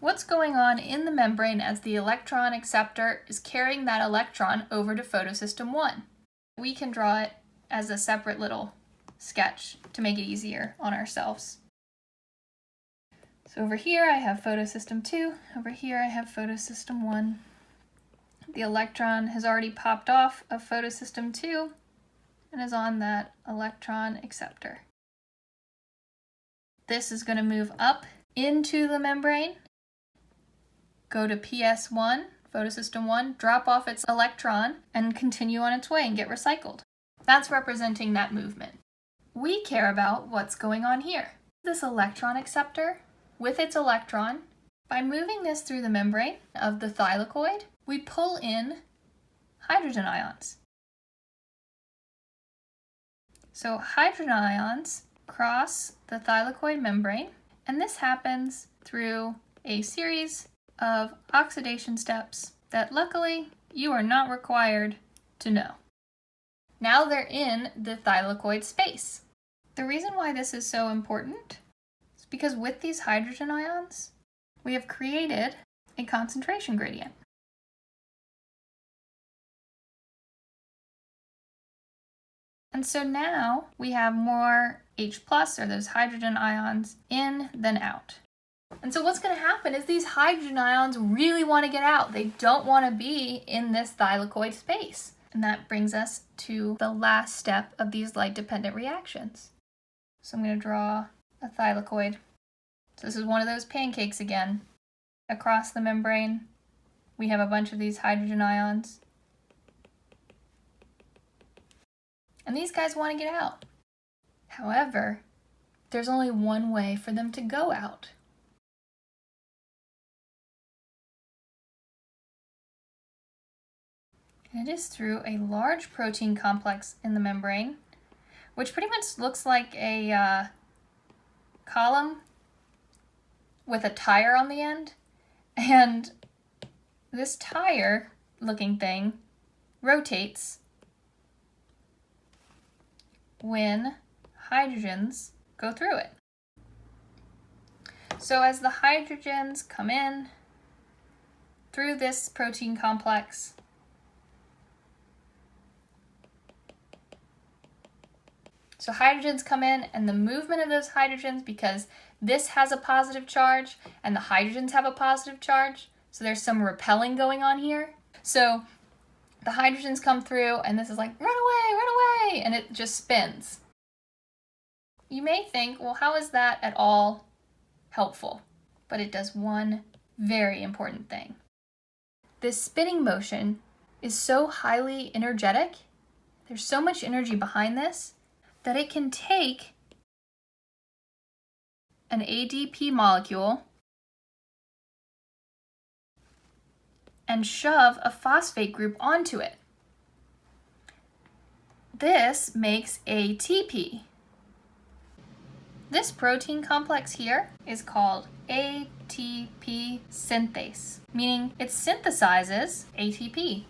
what's going on in the membrane as the electron acceptor is carrying that electron over to photosystem 1. We can draw it as a separate little sketch to make it easier on ourselves. So over here I have photosystem 2, over here I have photosystem 1. The electron has already popped off of photosystem 2 and is on that electron acceptor. This is going to move up into the membrane, go to PS1, photosystem 1, drop off its electron, and continue on its way and get recycled. That's representing that movement. We care about what's going on here. This electron acceptor, with its electron, by moving this through the membrane of the thylakoid, we pull in hydrogen ions. So hydrogen ions cross the thylakoid membrane, and this happens through a series of oxidation steps that luckily you are not required to know. Now they're in the thylakoid space. The reason why this is so important is because with these hydrogen ions, we have created a concentration gradient. And so now we have more H+, or those hydrogen ions, in than out. And so what's going to happen is these hydrogen ions really want to get out. They don't want to be in this thylakoid space. And that brings us to the last step of these light-dependent reactions. So I'm going to draw a thylakoid. So this is one of those pancakes again. Across the membrane, we have a bunch of these hydrogen ions. And these guys want to get out. However, there's only one way for them to go out. And it is through a large protein complex in the membrane, which pretty much looks like a column with a tire on the end. And this tire looking thing rotates when hydrogens go through it. So as the hydrogens come in through this protein complex, so hydrogens come in, and the movement of those hydrogens, because this has a positive charge and the hydrogens have a positive charge, so there's some repelling going on here. So the hydrogens come through and this is like, run away, and it just spins. You may think, well, how is that at all helpful? But it does one very important thing. This spinning motion is so highly energetic, there's so much energy behind this, that it can take an ADP molecule and shove a phosphate group onto it. This makes ATP. This protein complex here is called ATP synthase, meaning it synthesizes ATP.